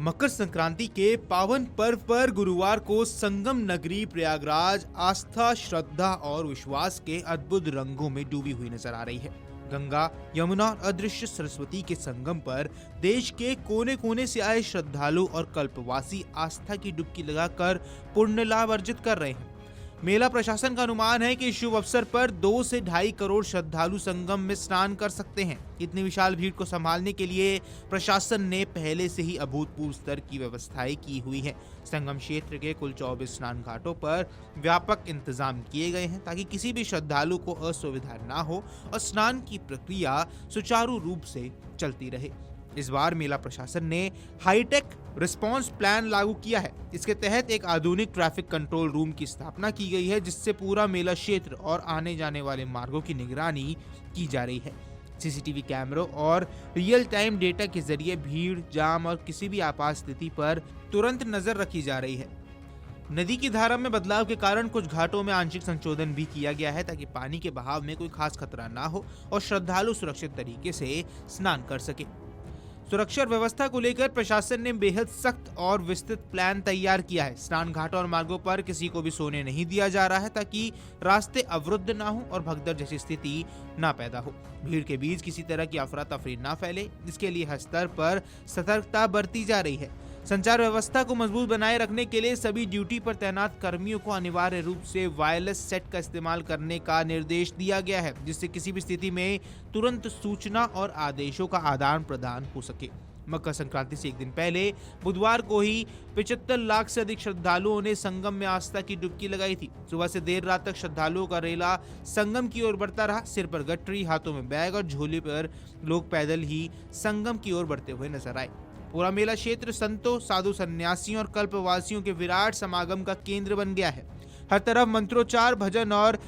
मकर संक्रांति के पावन पर्व पर गुरुवार को संगम नगरी प्रयागराज आस्था, श्रद्धा और विश्वास के अद्भुत रंगों में डूबी हुई नजर आ रही है। गंगा, यमुना और अदृश्य सरस्वती के संगम पर देश के कोने कोने से आए श्रद्धालु और कल्पवासी आस्था की डुबकी लगाकर पुण्य लाभ अर्जित कर रहे हैं। मेला प्रशासन का अनुमान है कि शुभ अवसर पर 2 से 2.5 करोड़ श्रद्धालु संगम में स्नान कर सकते हैं। इतनी विशाल भीड़ को संभालने के लिए प्रशासन ने पहले से ही अभूतपूर्व स्तर की व्यवस्थाएं की हुई हैं। संगम क्षेत्र के कुल 24 स्नान घाटों पर व्यापक इंतजाम किए गए हैं ताकि किसी भी श्रद्धालु को असुविधा ना हो और स्नान की प्रक्रिया सुचारू रूप से चलती रहे। इस बार मेला प्रशासन ने हाईटेक रिस्पांस प्लान लागू किया है। इसके तहत एक आधुनिक ट्रैफिक कंट्रोल रूम की स्थापना की गई है, जिससे पूरा मेला क्षेत्र और आने जाने वाले मार्गों की निगरानी की जा रही है। सीसीटीवी कैमरों और रियल टाइम डेटा के जरिए भीड़, जाम और किसी भी आपात स्थिति पर तुरंत नजर रखी जा रही है। नदी की धारा में बदलाव के कारण कुछ घाटों में आंशिक संशोधन भी किया गया है ताकि पानी के बहाव में कोई खास खतरा ना हो और श्रद्धालु सुरक्षित तरीके से स्नान कर सके। सुरक्षा व्यवस्था को लेकर प्रशासन ने बेहद सख्त और विस्तृत प्लान तैयार किया है। स्नान घाटों और मार्गों पर किसी को भी सोने नहीं दिया जा रहा है ताकि रास्ते अवरुद्ध ना हो और भगदड़ जैसी स्थिति ना पैदा हो। भीड़ के बीच किसी तरह की अफरा तफरी ना फैले, इसके लिए हर स्तर पर सतर्कता बरती जा रही है। संचार व्यवस्था को मजबूत बनाए रखने के लिए सभी ड्यूटी पर तैनात कर्मियों को अनिवार्य रूप से वायरलेस सेट का इस्तेमाल करने का निर्देश दिया गया है, जिससे किसी भी स्थिति में तुरंत सूचना और आदेशों का आदान प्रदान हो सके। मकर संक्रांति से एक दिन पहले बुधवार को ही 75 लाख से अधिक श्रद्धालुओं ने संगम में आस्था की डुबकी लगाई थी। सुबह से देर रात तक श्रद्धालुओं का रेला संगम की ओर बढ़ता रहा। सिर पर गठरी, हाथों में बैग और झोले पर लोग पैदल ही संगम की ओर बढ़ते हुए नजर आए। पूरा मेला क्षेत्र संतों, साधु संन्यासियों और कल्पवासियों के विराट समागम का केंद्र बन गया है। हर तरफ मंत्रोच्चार, भजन और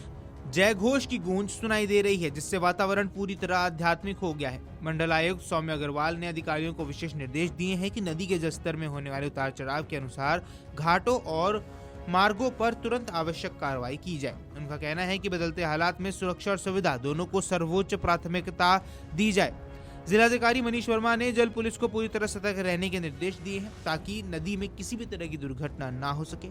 जय घोष की गूंज सुनाई दे रही है, जिससे वातावरण पूरी तरह आध्यात्मिक हो गया है। मंडल आयुक्त सौम्य अग्रवाल ने अधिकारियों को विशेष निर्देश दिए हैं कि नदी के जलस्तर में होने वाले उतार चढ़ाव के अनुसार घाटों और मार्गों पर तुरंत आवश्यक कार्रवाई की जाए। उनका कहना है कि बदलते हालात में सुरक्षा और सुविधा दोनों को सर्वोच्च प्राथमिकता दी जाए। जिलाधिकारी मनीष वर्मा ने जल पुलिस को पूरी तरह सतर्क रहने के निर्देश दिए हैं ताकि नदी में किसी भी तरह की दुर्घटना ना हो सके।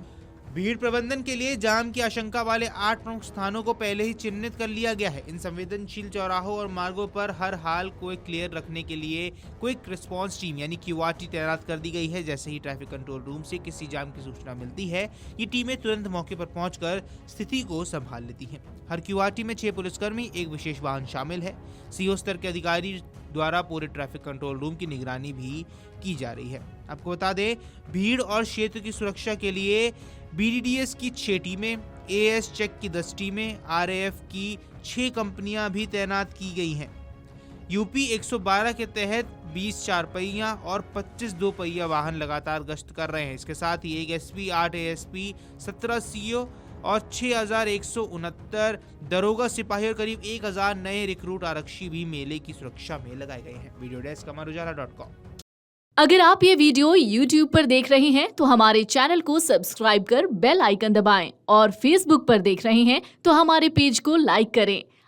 भीड़ प्रबंधन के लिए जाम की आशंका वाले 8 प्रमुख स्थानों को पहले ही चिन्हित कर लिया गया है। इन संवेदनशील चौराहों और मार्गों पर हर हाल को क्लियर रखने के लिए क्विक रिस्पांस टीम यानी QRT तैनात कर दी गई है। जैसे ही ट्रैफिक कंट्रोल रूम से किसी जाम की सूचना मिलती है, ये टीमें तुरंत मौके पर पहुंचकर स्थिति को संभाल लेती हैं। हर QRT में 6 पुलिसकर्मी, एक विशेष वाहन शामिल है। CO स्तर के अधिकारी द्वारा पूरे ट्रैफिक कंट्रोल रूम की निगरानी भी की जा रही है। आपको बता दें, भीड़ और क्षेत्र की सुरक्षा के लिए BDDS की 6 टीमें, AS चेक की 10 टीमें, RAF की 6 कंपनियां भी तैनात की गई हैं। UP 112 के तहत 20 4 पहिया और 25 2 पहिया वाहन लगातार गश्त कर रहे हैं। इसके साथ ही 1 SP, 8 ASP, 17 CO और 6169 दरोगा सिपाही और करीब 1000 नए रिक्रूट आरक्षी भी मेले की सुरक्षा में लगाए गए हैं। Video desk amarujala.com। अगर आप ये वीडियो YouTube पर देख रहे हैं तो हमारे चैनल को सब्सक्राइब कर बेल आइकन दबाएं और Facebook पर देख रहे हैं तो हमारे पेज को लाइक करें।